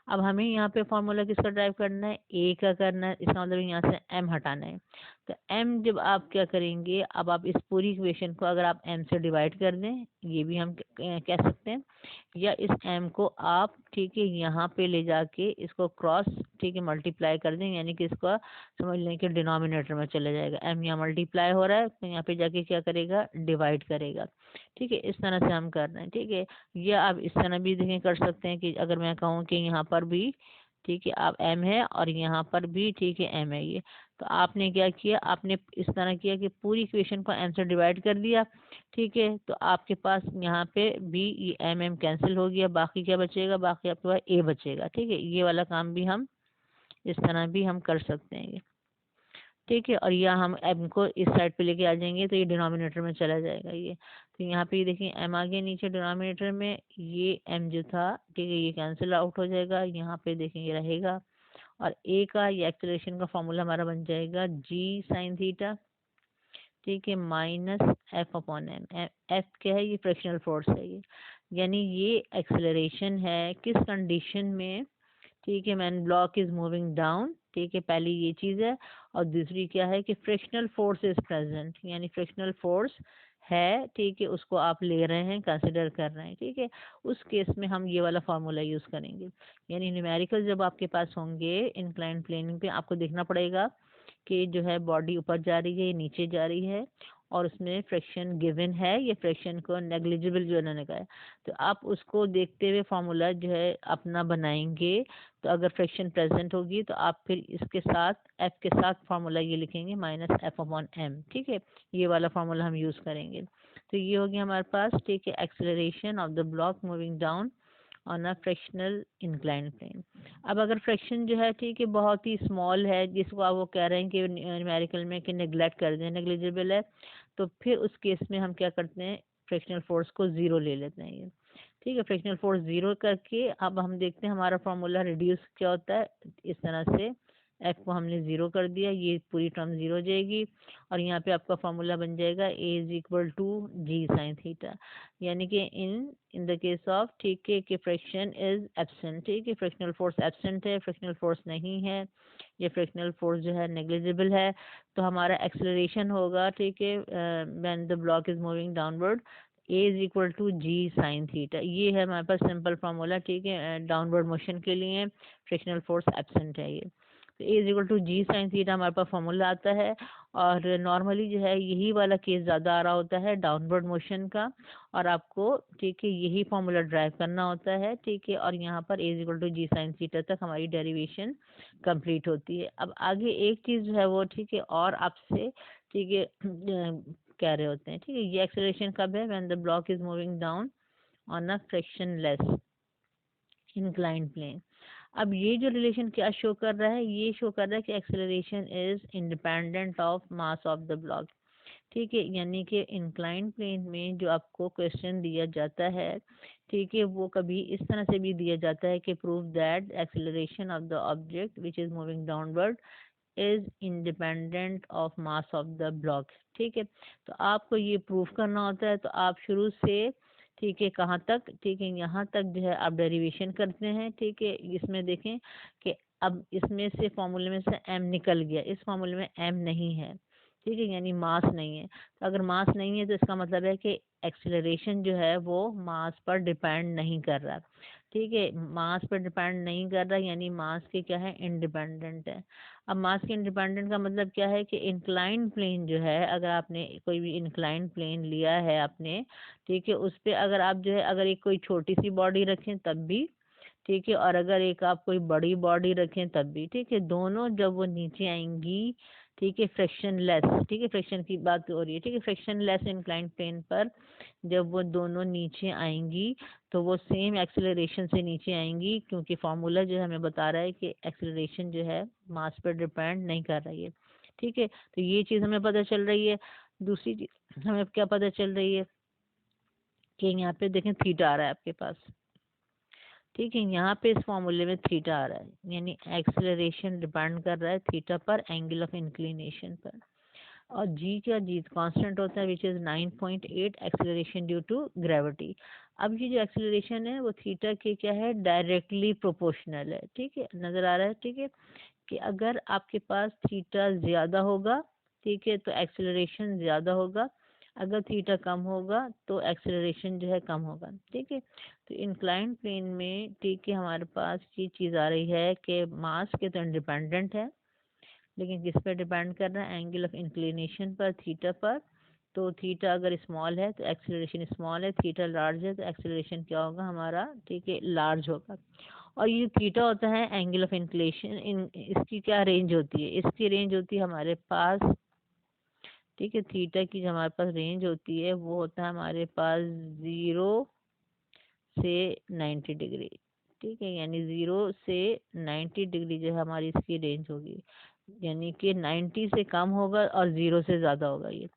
अब हमें यहाँ पे फॉर्मूला किसका ड्राइव करना है, ए का करना है, इसका मतलब यहाँ से एम हटाना है। तो एम जब आप क्या करेंगे, अब आप इस पूरी इक्वेशन को अगर आप एम से डिवाइड कर दें, ये भी हम कह सकते हैं, या इस एम को आप ठीक है यहाँ पे ले जाके इसको क्रॉस ठीक है मल्टीप्लाई कर दें, यानी कि इसको समझ लें कि डिनोमिनेटर में चला जाएगा। एम यहाँ मल्टीप्लाई हो रहा है तो यहाँ पे जाके क्या करेगा, डिवाइड करेगा, ठीक है। इस तरह से हम कर रहे हैं, ठीक है। या आप इस तरह भी देखें कर सकते हैं कि अगर मैं कहूँ कि यहाँ पर भी ठीक है आप एम है और यहाँ पर भी ठीक है एम है, ये तो आपने क्या किया, आपने इस तरह किया कि पूरी इक्वेशन को एम से डिवाइड कर दिया, ठीक है। तो आपके पास यहाँ पे भी ये एम एम कैंसिल हो गया, बाकी क्या बचेगा, बाकी आपके पास ए बचेगा, ठीक है। ये वाला काम भी हम इस तरह भी हम कर सकते हैं, ठीक है। और या हम एम को इस साइड पे लेके आ जाएंगे तो ये डिनोमिनेटर में चला जाएगा ये। तो यहाँ पे देखिए एम आ गया नीचे डिनोमिनेटर में, ये एम जो था ठीक है ये कैंसिल आउट हो जाएगा, यहाँ पे देखेंगे रहेगा। और ए का ये एक्सेलरेशन का फॉर्मूला हमारा बन जाएगा जी साइन थीटा, ठीक है, minus F upon M. F क्या है, ये फ्रिक्शनल फोर्स है ये, यानी ये एक्सेलरेशन है किस कंडीशन में, ठीक है, man block is moving down, ठीक है, पहली ये चीज़ है। और दूसरी क्या है कि फ्रिक्शनल फोर्स इज प्रेजेंट, यानी फ्रिक्शनल फोर्स है, ठीक है, उसको आप ले रहे हैं, कंसिडर कर रहे हैं, ठीक है। उस केस में हम ये वाला फार्मूला यूज़ करेंगे। यानी न्यूमेरिकल जब आपके पास होंगे इंक्लाइंड प्लेन पे, आपको देखना पड़ेगा कि जो है बॉडी ऊपर जा रही है, नीचे जा रही है, और उसमें फ्रिक्शन गिवन है, ये फ्रिक्शन को नेग्लिजिबल जो उन्होंने कहा है, तो आप उसको देखते हुए फार्मूला जो है अपना बनाएंगे। तो अगर फ्रिक्शन प्रेजेंट होगी तो आप फिर इसके साथ एफ के साथ फार्मूला ये लिखेंगे माइनस एफ अपॉन एम, ठीक है, ये वाला फार्मूला हम यूज़ करेंगे। तो ये हो गया हमारे पास, ठीक है, acceleration of the block moving down on a frictional incline plane. अब अगर फ्रैक्शन जो है ठीक है बहुत ही स्मॉल है, जिसको आप वो कह रहे हैं कि न्यूमेरिकल में कि नेग्लेक्ट कर दें, नेग्लिजिबल है, तो फिर उस केस में हम क्या करते हैं, फ्रैक्शनल फोर्स को ज़ीरो ले लेते हैं ये, ठीक है। फ्रैक्शनल फोर्स ज़ीरो करके अब हम देखते हैं हमारा फॉर्मूला रिड्यूस क्या होता है, इस तरह से एफ को हमने ज़ीरो कर दिया, ये पूरी टर्म ज़ीरो हो जाएगी, और यहाँ पे आपका फॉर्मूला बन जाएगा a is equal to ji sine theta, यानी कि इन द केस ऑफ ठीक है कि फ्रिक्शन इज एब्सेंट, ठीक है, फ्रिक्शनल फोर्स एब्सेंट है, फ्रिक्शनल फोर्स नहीं है, ये फ्रिक्शनल फोर्स जो है नेग्लिजिबल है, तो हमारा एक्सेलरेशन होगा, ठीक है, when the block is moving downward, A is equal to ji sine theta, ये है हमारे पास सिंपल फार्मूला, ठीक है, डाउनवर्ड मोशन के लिए फ्रिक्शनल फोर्स एब्सेंट है ये। तो a is equal to ji sine theta हमारे पास फॉर्मूला आता है, और नॉर्मली जो है यही वाला केस ज़्यादा आ रहा होता है डाउनवर्ड मोशन का, और आपको ठीक है यही फॉर्मूला ड्राइव करना होता है, ठीक है। और यहाँ पर a is equal to ji sine theta तक हमारी डेरिवेशन कंप्लीट होती है। अब आगे एक चीज़ जो है वो ठीक है और आपसे ठीक है कह रहे होते हैं, ठीक है, ये एक्सेलरेशन कब है, when the block is moving down on a frictionless inclined plane. अब ये जो रिलेशन क्या शो कर रहा है, ये शो कर रहा है कि acceleration is independent of mass of the block, ठीक है। यानी कि इंक्लाइंड प्लेन में जो आपको क्वेश्चन दिया जाता है, ठीक है, वो कभी इस तरह से भी दिया जाता है कि prove that acceleration of the object which is moving downward is independent of mass of the block, ठीक है। तो आपको ये प्रूफ करना होता है, तो आप शुरू से ठीक है कहाँ तक, ठीक है, यहाँ तक जो है आप डेरिवेशन करते हैं, ठीक है। इसमें देखें कि अब इसमें से फॉर्मूले में से m निकल गया, इस फॉर्मूले में m नहीं है, ठीक है, यानी मास नहीं है। तो अगर मास नहीं है तो इसका मतलब है कि एक्सेलरेशन जो है वो मास पर डिपेंड नहीं कर रहा, ठीक है, मास पर डिपेंड नहीं कर रहा, यानी मास के क्या है, इंडिपेंडेंट है। अब मास के इंडिपेंडेंट का मतलब क्या है कि इंक्लाइंड प्लेन जो है, अगर आपने कोई भी इंक्लाइंड प्लेन लिया है आपने, ठीक है, उस पर अगर आप जो है अगर एक कोई छोटी सी बॉडी रखें तब भी ठीक है। और अगर एक आप कोई बड़ी बॉडी रखें तब भी, ठीक है। दोनों जब वो नीचे आएंगी, ठीक है, फ्रिक्शन लेस, ठीक है, फ्रिक्शन की बात हो रही है, ठीक है, फ्रिक्शन लेस इंक्लाइंड प्लेन पर जब वो दोनों नीचे आएंगी तो वो सेम एक्सेलरेशन से नीचे आएंगी, क्योंकि फार्मूला जो है हमें बता रहा है कि एक्सेलरेशन जो है मास पर डिपेंड नहीं कर रही है, ठीक है। तो ये चीज़ हमें पता चल रही है। दूसरी चीज हमें क्या पता चल रही है कि यहाँ पे देखें थीटा आ रहा है आपके पास, ठीक है। यहाँ पे इस फॉर्मूले में थीटा आ रहा है, यानी एक्सेलरेशन डिपेंड कर रहा है थीटा पर, एंगल ऑफ इंक्लिनेशन पर। और जी का जी कांस्टेंट होता है which is 9.8 acceleration due to gravity. अब ये जो एक्सेलरेशन है वो थीटा के क्या है, डायरेक्टली प्रोपोर्शनल है, ठीक है, नजर आ रहा है, ठीक है। कि अगर आपके पास थीटा ज़्यादा होगा, ठीक है, तो एक्सेलरेशन ज़्यादा होगा, अगर थीटा कम होगा तो एक्सेलरेशन जो है कम होगा, ठीक है। तो इंक्लाइंड प्लेन में, ठीक है, हमारे पास ये चीज़ आ रही है कि मास के तो इंडिपेंडेंट है, लेकिन किस पर डिपेंड कर रहा है, एंगल ऑफ इंक्लिनेशन पर, थीटा पर। तो थीटा अगर स्मॉल है तो एक्सेलरेशन स्मॉल है, थीटा लार्ज है तो एक्सेलरेशन क्या होगा हमारा, ठीक है, लार्ज होगा। और ये थीटा होता है एंगल ऑफ इंक्लिनेशन, इसकी क्या रेंज होती है, इसकी रेंज होती है हमारे पास, ठीक है, थीटा की जो हमारे पास रेंज होती है वो होता है हमारे पास 0 से 90 डिग्री, ठीक है। यानी 0 से 90 डिग्री जो है हमारी इसकी रेंज होगी, यानी कि 90 से कम होगा और 0 से ज़्यादा होगा। ये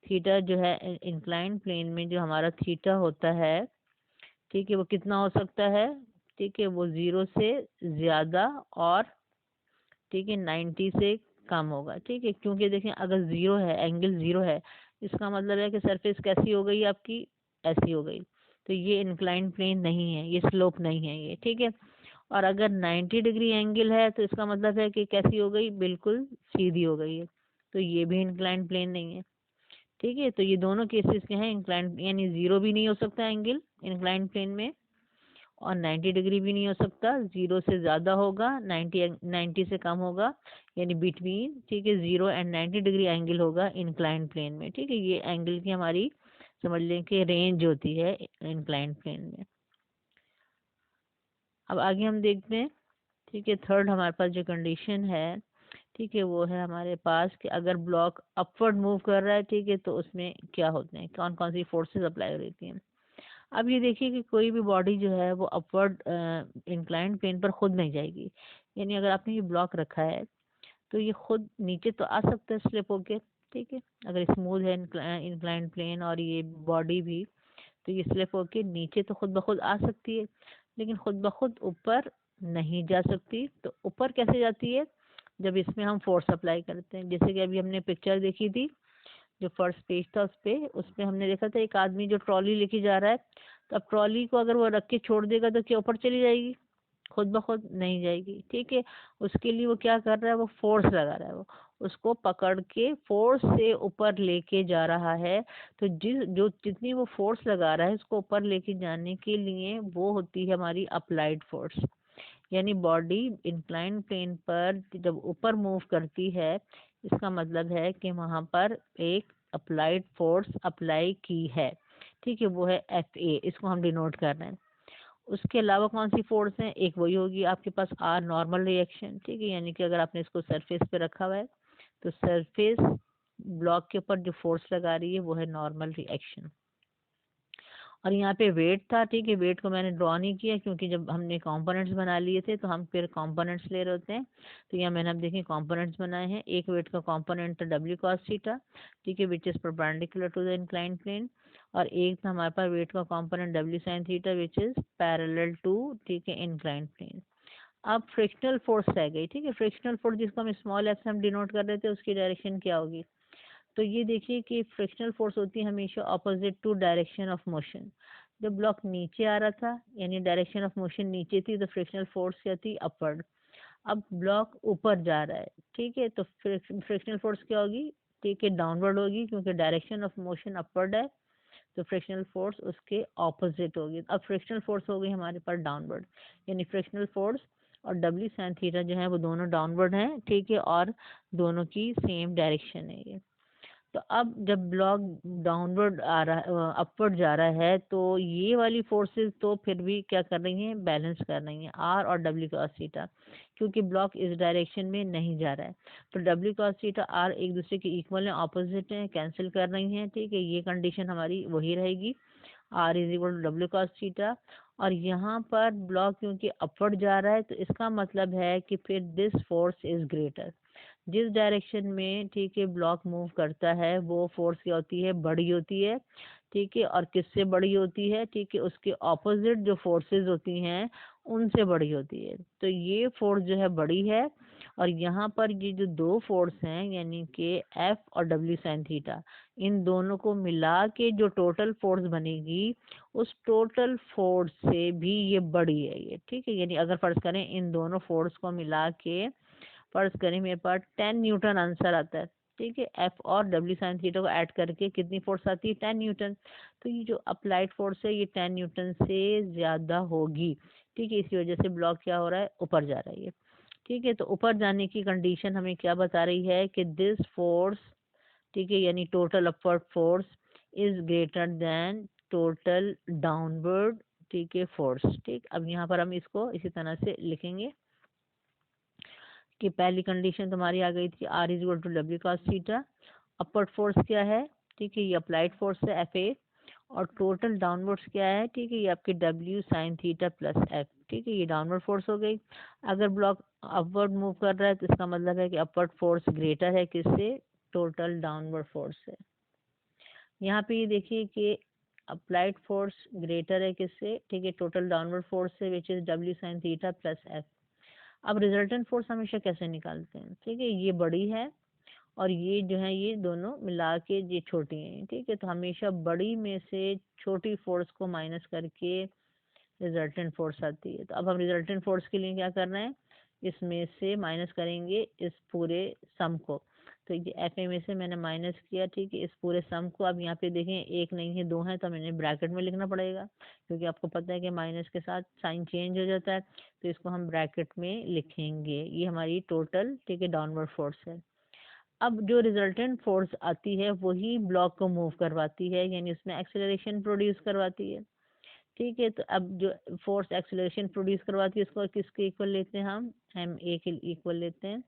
थीटा जो है इंक्लाइंड प्लेन में जो हमारा थीटा होता है, ठीक है, वो कितना हो सकता है, ठीक है, वो 0 से ज़्यादा और, ठीक है, 90 से कम होगा, ठीक है। क्योंकि देखें अगर 0 है, एंगल 0 है, इसका मतलब है कि सरफेस कैसी हो गई आपकी, ऐसी हो गई। तो ये इंक्लाइंड प्लेन नहीं है, ये स्लोप नहीं है ये, ठीक है। और अगर 90 डिग्री एंगल है तो इसका मतलब है कि कैसी हो गई, बिल्कुल सीधी हो गई है, तो ये भी इंक्लाइंड प्लेन नहीं है, ठीक है। तो ये दोनों केसेस के हैं, इंक्लाइंड यानी 0 भी नहीं हो सकता एंगल इंक्लाइंड प्लेन में, और 90 डिग्री भी नहीं हो सकता, 0 से ज़्यादा होगा, 90 से कम होगा, यानी बिटवीन, ठीक है, 0 एंड 90 डिग्री एंगल होगा इंक्लाइंड प्लेन में, ठीक है। ये एंगल की हमारी समझ लें कि रेंज होती है इंक्लाइंड प्लेन में। अब आगे हम देखते हैं, ठीक है, थर्ड हमारे पास जो कंडीशन है, ठीक है, वो है हमारे पास कि अगर ब्लॉक अपवर्ड मूव कर रहा है, ठीक है, तो उसमें क्या होते हैं, कौन कौन सी फोर्सेस अप्लाई रहती हैं। अब ये देखिए कि कोई भी बॉडी जो है वो अपवर्ड इंक्लाइंड प्लेन पर खुद नहीं जाएगी, यानी अगर आपने ये ब्लॉक रखा है तो ये खुद नीचे तो आ सकता है स्लिप होके, ठीक है, अगर स्मूथ है इंक्लाइंड प्लेन और ये बॉडी भी, तो ये स्लिप होके नीचे तो खुद ब खुद आ सकती है, लेकिन खुद ब खुद ऊपर नहीं जा सकती। तो ऊपर कैसे जाती है, जब इसमें हम फोर्स अप्लाई करते हैं। जैसे कि अभी हमने पिक्चर देखी थी, जो फर्स्ट पेज था उस पे हमने देखा था एक आदमी जो ट्रॉली लेके जा रहा है, तो अब ट्रॉली को अगर वो रख के छोड़ देगा तो क्या ऊपर चली जाएगी, खुद ब खुद नहीं जाएगी, ठीक है। उसके लिए वो क्या कर रहा है, वो फोर्स लगा रहा है, वो उसको पकड़ के फोर्स से ऊपर लेके जा रहा है। तो जितनी वो फोर्स लगा रहा है उसको ऊपर लेके जाने के लिए, वो होती है हमारी अप्लाइड फोर्स। यानी बॉडी इंक्लाइंड प्लेन पर जब ऊपर मूव करती है, इसका मतलब है कि वहां पर एक अप्लाइड फोर्स अप्लाई की है, ठीक है, वो है Fa, इसको हम डिनोट कर रहे हैं। उसके अलावा कौन सी फोर्स है, एक वही होगी आपके पास आर, नॉर्मल रिएक्शन, ठीक है, यानी कि अगर आपने इसको सरफेस पे रखा हुआ है तो सरफेस ब्लॉक के ऊपर जो फोर्स लगा रही है वो है नॉर्मल रिएक्शन। और यहाँ पे वेट था, ठीक है, वेट को मैंने ड्रॉ नहीं किया क्योंकि जब हमने कंपोनेंट्स बना लिए थे तो हम फिर कंपोनेंट्स ले रहे होते हैं। तो यहाँ मैंने अब देखिए कंपोनेंट्स बनाए हैं। एक वेट का कंपोनेंट था डब्ल्यू कॉस थीटा, ठीक है, which is perpendicular to the inclined plane. और एक था हमारे पास वेट का component W sine theta which is parallel to, ठीक है, इंक्लाइंड प्लेन। अब फ्रिक्शनल फोर्स रह गई, ठीक है, फ्रिक्शनल फोर्स जिसको हम स्मॉल एफ से हम डिनोट कर रहे थे, उसकी डायरेक्शन क्या होगी। तो ये देखिए कि फ्रिक्शनल फोर्स होती है हमेशा opposite to direction of motion. जब ब्लॉक नीचे आ रहा था, यानी डायरेक्शन ऑफ मोशन नीचे थी, तो फ्रिक्शनल फोर्स क्या थी, अपवर्ड। अब ब्लॉक ऊपर जा रहा है, ठीक है, तो फ्रिक्शनल फोर्स क्या होगी, ठीक है, डाउनवर्ड होगी, क्योंकि डायरेक्शन ऑफ मोशन अपवर्ड है, तो फ्रिक्शनल फोर्स उसके ऑपोजिट होगी। अब फ्रिक्शनल फोर्स हो गई हमारे पास डाउनवर्ड, यानी फ्रिक्शनल फोर्स और डब्ल्यू साइन थीटा जो है वो दोनों डाउनवर्ड हैं, ठीक है, और दोनों की सेम डायरेक्शन है ये। तो अब जब ब्लॉक डाउनवर्ड आ रहा है, अपवर्ड जा रहा है, तो ये वाली फोर्सेस तो फिर भी क्या कर रही हैं, बैलेंस कर रही हैं, आर और डब्ल्यू कॉस थीटा, क्योंकि ब्लॉक इस डायरेक्शन में नहीं जा रहा है। तो डब्ल्यू कॉस थीटा आर एक दूसरे के इक्वल है, ऑपोजिट है, कैंसिल कर रही हैं, ठीक है। ये कंडीशन हमारी वही रहेगी, R is equal to W cos theta. और यहाँ पर ब्लॉक क्योंकि अपवर्ड जा रहा है, तो इसका मतलब है कि फिर दिस फोर्स इज ग्रेटर। जिस डायरेक्शन में, ठीक है, ब्लॉक मूव करता है, वो फोर्स क्या होती है, बड़ी होती है, ठीक है। और किससे बड़ी होती है, ठीक है, उसके ऑपोजिट जो फोर्सेस होती हैं उनसे बड़ी होती है। तो ये फोर्स जो है बड़ी है, और यहाँ पर ये जो दो फोर्स हैं यानी कि एफ और डब्ल्यू साइन थीटा, इन दोनों को मिला के जो टोटल फोर्स बनेगी, उस टोटल फोर्स से भी ये बड़ी है ये, ठीक है। यानी अगर फर्ज करें इन दोनों फोर्स को मिला के फर्ज करें मेरे पास 10 न्यूटन आंसर आता है, ठीक है। एफ और डब्ल्यू साइन थीटा को ऐड करके कितनी फोर्स आती है, 10 न्यूटन। तो ये जो अप्लाइड फोर्स है ये 10 न्यूटन से ज़्यादा होगी, ठीक है। इसी वजह से ब्लॉक क्या हो रहा है, ऊपर जा रहा है ये, ठीक है। तो ऊपर जाने की कंडीशन हमें क्या बता रही है कि दिस फोर्स, ठीक है, यानी total upward force is greater than total downward, ठीक है, फोर्स, ठीक। अब यहाँ पर हम इसको इसी तरह से लिखेंगे कि पहली कंडीशन तुम्हारी आ गई थी, R is equal to W cos theta. Upward force क्या है, ठीक है, ये अप्लाइड फोर्स है एफ ए, और टोटल डाउनवर्ड्स क्या है, ठीक है, ये आपकी W sine theta plus F, ठीक है, ये डाउनवर्ड फोर्स हो गई। अगर ब्लॉक अपवर्ड मूव कर रहा है तो इसका मतलब है कि अपवर्ड फोर्स ग्रेटर है किससे, टोटल डाउनवर्ड फोर्स से। यहाँ पे ये देखिए कि अप्लाइड फोर्स ग्रेटर है किससे, ठीक है, टोटल डाउनवर्ड फोर्स से, which is W sine theta plus F. अब रिजल्टेंट फोर्स हमेशा कैसे निकालते हैं, ठीक है, ये बड़ी है और ये जो है ये दोनों मिला के ये छोटी हैं, ठीक है। तो हमेशा बड़ी में से छोटी फोर्स को माइनस करके रिजल्टेंट फोर्स आती है। तो अब हम रिजल्टेंट फोर्स के लिए क्या करना है, इसमें से माइनस करेंगे इस पूरे सम को। तो ये एफ ए में से मैंने माइनस किया, ठीक है, इस पूरे सम को। अब यहाँ पे देखें एक नहीं है दो है, तो मैंने ब्रैकेट में लिखना पड़ेगा, क्योंकि आपको पता है कि माइनस के साथ साइन चेंज हो जाता है। तो इसको हम ब्रैकेट में लिखेंगे, ये हमारी टोटल, ठीक है, डाउनवर्ड फोर्स है। अब जो रिजल्टेंट फोर्स आती है वही ब्लॉक को मूव करवाती है, यानी उसमें एक्सेलरेशन प्रोड्यूस करवाती है, ठीक है। तो अब जो फोर्स एक्सेलरेशन प्रोड्यूस करवाती है उसको किसके इक्वल लेते हैं, हम एम ए के इक्वल लेते हैं।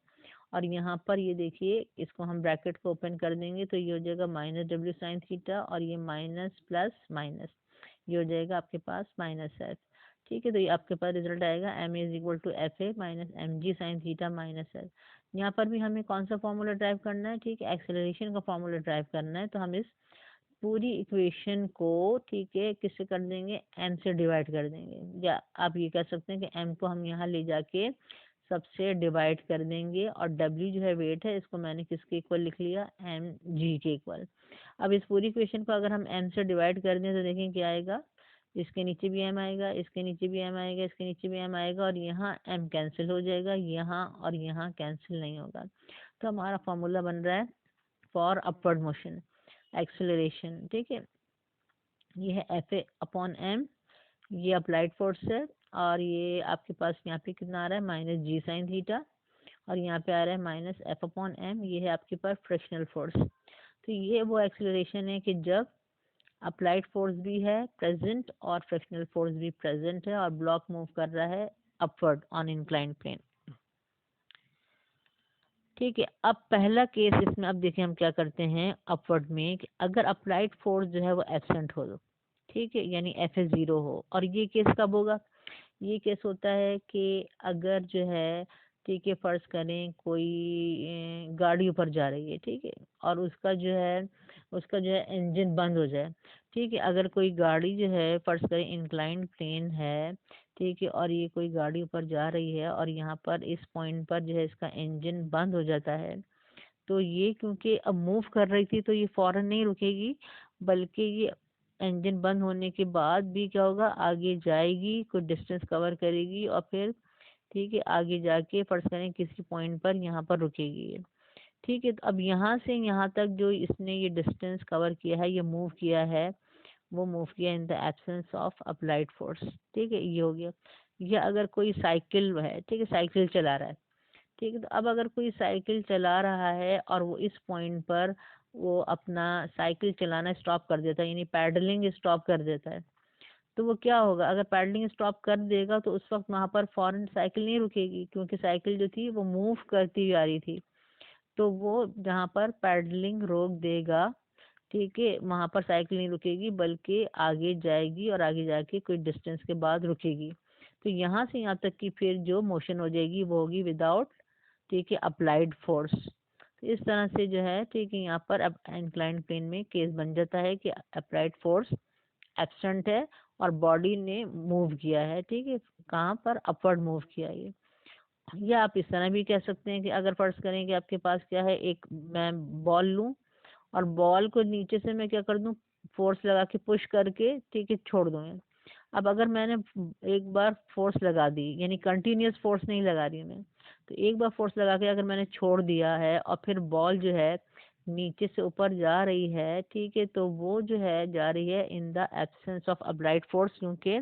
और यहाँ पर ये देखिए इसको हम ब्रैकेट को ओपन कर देंगे, तो ये हो जाएगा माइनस डब्ल्यू साइन थीटा, और ये माइनस प्लस माइनस, ये हो जाएगा आपके पास माइनस एफ, ठीक है। तो ये आपके पास रिजल्ट आएगा M is equal to F A minus M G sine theta minus F. यहाँ पर भी हमें कौन सा फॉर्मूला ड्राइव करना है, ठीक है, एक्सेलरेशन का फॉर्मूला ड्राइव करना है। तो हम इस पूरी इक्वेशन को, ठीक है, किससे कर देंगे, एम से डिवाइड कर देंगे, या आप ये कह सकते हैं कि एम को हम यहाँ ले जाके सबसे डिवाइड कर देंगे, और डब्ल्यू जो है वेट है, इसको मैंने किसके इक्वल लिख लिया, एम जी के इक्वल। अब इस पूरी इक्वेशन को अगर हम एम से डिवाइड कर दें तो देखें क्या आएगा, इसके नीचे भी एम आएगा, इसके नीचे भी एम आएगा, इसके नीचे भी एम आएगा, और यहाँ एम कैंसिल हो जाएगा, यहाँ और यहाँ कैंसिल नहीं होगा। तो हमारा फॉर्मूला बन रहा है फॉर अपवर्ड मोशन एक्सेलरेशन, ठीक है, ये है एफ ए अपॉन एम, ये अप्लाइड फोर्स है, और ये आपके पास यहाँ पे कितना आ रहा है, माइनस जी साइन थीटा, और यहाँ पे आ रहा है माइनस एफ अपॉन एम, ये है आपके पास फ्रिक्शनल फोर्स। तो ये वो एक्सेलरेशन है कि जब अप्लाइड फोर्स भी है प्रेजेंट और फ्रिक्शनल फोर्स भी प्रेजेंट है, और ब्लॉक मूव कर रहा है अपवर्ड ऑन इंक्लाइंड प्लेन, ठीक है। अब पहला केस इसमें, अब देखिए हम क्या करते हैं अपवर्ड में, कि अगर अप्लाइड फोर्स जो है वो एब्सेंट हो, ठीक है, यानी एफ ए ज़ीरो हो। और ये केस कब होगा, ये केस होता है कि अगर जो है, ठीक है, फर्ज करें कोई गाड़ी ऊपर जा रही है, ठीक है, और उसका जो है इंजन बंद हो जाए, ठीक है। अगर कोई गाड़ी जो है फर्ज करें इंक्लाइंड प्लेन है, ठीक है, और ये कोई गाड़ी ऊपर जा रही है, और यहाँ पर इस पॉइंट पर जो है इसका इंजन बंद हो जाता है, तो ये क्योंकि अब मूव कर रही थी तो ये फौरन नहीं रुकेगी, बल्कि ये इंजन बंद होने के बाद भी क्या होगा, आगे जाएगी, कुछ डिस्टेंस कवर करेगी, और फिर, ठीक है, आगे जाके फर्ज करें किसी पॉइंट पर यहाँ पर रुकेगी ये, ठीक है। तो अब यहाँ से यहाँ तक जो इसने ये डिस्टेंस कवर किया है, ये मूव किया है, वो मूव किया in the absence of applied force, ठीक है, ये हो गया। या अगर कोई साइकिल है, ठीक है, साइकिल चला रहा है, ठीक है, तो अब अगर कोई साइकिल चला रहा है और वो इस पॉइंट पर वो अपना साइकिल चलाना स्टॉप कर देता है, यानी पैडलिंग स्टॉप कर देता है, तो वो क्या होगा, अगर पैडलिंग स्टॉप कर देगा तो उस वक्त वहाँ पर फौरन साइकिल नहीं रुकेगी, क्योंकि साइकिल जो थी वो मूव करती हुई आ रही थी। तो वो जहाँ पर पैडलिंग रोक देगा, ठीक है, वहाँ पर साइकिल नहीं रुकेगी बल्कि आगे जाएगी और आगे जाके कुछ डिस्टेंस के बाद रुकेगी। तो यहाँ से यहाँ तक की फिर जो मोशन हो जाएगी वो होगी विदाउट, ठीक है, अप्लाइड फोर्स। तो इस तरह से जो है, ठीक है, यहाँ पर अब इंक्लाइंड प्लेन में केस बन जाता है कि अप्लाइड फोर्स एब्सेंट है और बॉडी ने मूव किया है, ठीक है, कहाँ पर, अपवर्ड मूव किया है। या आप इस तरह भी कह सकते हैं कि अगर फर्ज करें कि आपके पास क्या है, एक मैं बॉल लूं और बॉल को नीचे से मैं क्या कर दूं, फोर्स लगा के पुश करके, ठीक है, छोड़ दूं। अब अगर मैंने एक बार फोर्स लगा दी, यानी कंटिन्यूअस फोर्स नहीं लगा रही मैं, तो एक बार फोर्स लगा के अगर मैंने छोड़ दिया है और फिर बॉल जो है नीचे से ऊपर जा रही है, ठीक है, तो वो जो है जा रही है in the absence of applied force, क्योंकि,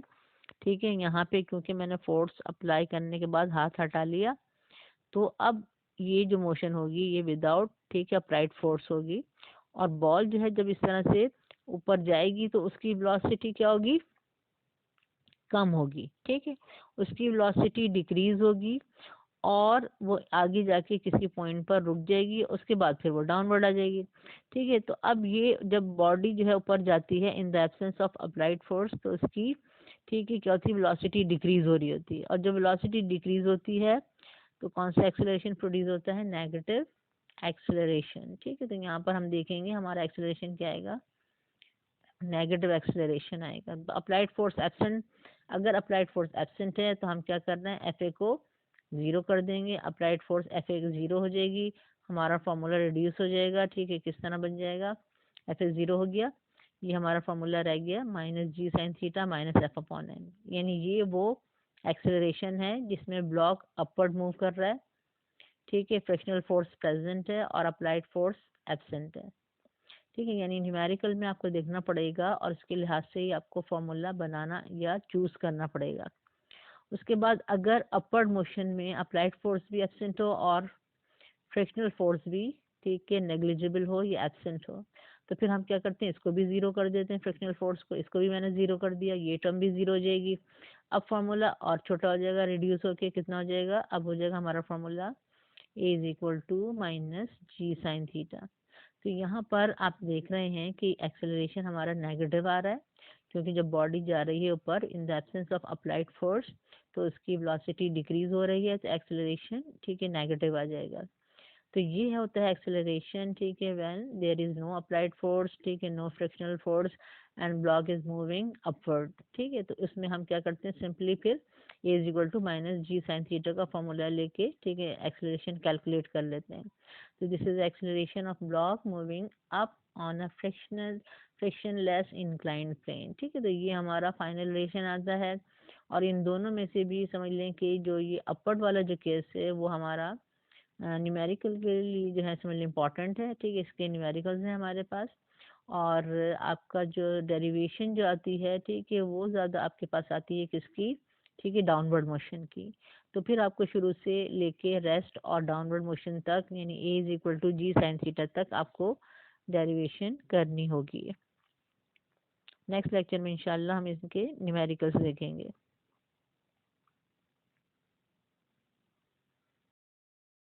ठीक है, यहाँ पे क्योंकि मैंने फोर्स अप्लाई करने के बाद हाथ हटा लिया, तो अब ये जो मोशन होगी ये विदाउट, ठीक है, अप्लाइड फोर्स होगी। और बॉल जो है जब इस तरह से ऊपर जाएगी तो उसकी वेलोसिटी क्या होगी, कम होगी, ठीक है, उसकी वेलोसिटी डिक्रीज होगी और वो आगे जाके किसी पॉइंट पर रुक जाएगी, उसके बाद फिर वो डाउनवर्ड आ जाएगी, ठीक है। तो अब ये जब बॉडी जो है ऊपर जाती है in the absence of applied force, तो उसकी, ठीक है, क्या होती है, वेलोसिटी डिक्रीज हो रही होती है, और जब वेलोसिटी डिक्रीज होती है तो कौन सा एक्सेलरेशन प्रोड्यूस होता है, नेगेटिव एक्सेलरेशन, ठीक है। तो यहाँ पर हम देखेंगे हमारा एक्सेलरेशन क्या आएगा, नेगेटिव एक्सेलरेशन आएगा। अप्लाइड फोर्स एब्सेंट, अगर अप्लाइड फोर्स एब्सेंट है तो हम क्या करना है, एफ ए को ज़ीरो कर देंगे, applied force F A zero हो जाएगी, हमारा फार्मूला रिड्यूस हो जाएगा, ठीक है, किस तरह बन जाएगा, एफ ए ज़ीरो हो गया, ये हमारा फार्मूला रह गया माइनस जी sine theta minus F upon N, यानी ये वो एक्सेलरेशन है जिसमें ब्लॉक अपवर्ड मूव कर रहा है, ठीक है, फ्रिक्शनल फोर्स प्रेजेंट है और अप्लाइड फोर्स एब्सेंट है, ठीक है। यानी न्यूमेरिकल में आपको देखना पड़ेगा और उसके लिहाज से ही आपको फॉर्मूला बनाना या चूज करना पड़ेगा। उसके बाद अगर अपवर्ड मोशन में अप्लाइड फोर्स भी एब्सेंट हो और फ्रिक्शनल फोर्स भी, ठीक है, नेग्लिजिबल हो या एब्सेंट हो, तो फिर हम क्या करते हैं, इसको भी ज़ीरो कर देते हैं, फ्रिक्शनल फोर्स को, इसको भी मैंने ज़ीरो कर दिया, ये टर्म भी ज़ीरो हो जाएगी। अब फार्मूला और छोटा हो जाएगा, रिड्यूस होके कितना हो जाएगा, अब हो जाएगा हमारा formula A is equal to minus ji sine theta. तो यहाँ पर आप देख रहे हैं कि एक्सेलरेशन हमारा नेगेटिव आ रहा है, क्योंकि जब बॉडी जा रही है ऊपर in the absence of applied force तो उसकी वेलोसिटी डिक्रीज हो रही है, तो एक्सेलरेशन, ठीक है, नेगेटिव आ जाएगा। तो ये होता है एक्सेलरेशन, ठीक है, when there is no applied force, ठीक है, no frictional force and block is moving upward, ठीक है। तो इसमें हम क्या करते हैं, सिंपली फिर a is equal to minus ji sine theta का फॉर्मूला लेके, ठीक है, एक्सेलरेशन कैलकुलेट कर लेते हैं। तो this is acceleration of block moving up on a frictionless inclined plane, ठीक है। तो ये हमारा फाइनल रिलेशन आता है, और इन दोनों में से भी समझ लें कि जो ये अपवर्ड वाला जो केस है वो हमारा न्यूमेरिकल के लिए जो है समझ इम्पॉर्टेंट है, ठीक है, इसके न्यूमेरिकल्स हैं हमारे पास। और आपका जो डेरिवेशन जो आती है, ठीक है, वो ज़्यादा आपके पास आती है किसकी, ठीक है, डाउनवर्ड मोशन की। तो फिर आपको शुरू से लेके रेस्ट और डाउनवर्ड मोशन तक, यानी a is equal to ji sine theta तक आपको डेरिवेशन करनी होगी। नेक्स्ट लेक्चर में इंशाल्लाह हम इसके न्यूमेरिकल्स देखेंगे।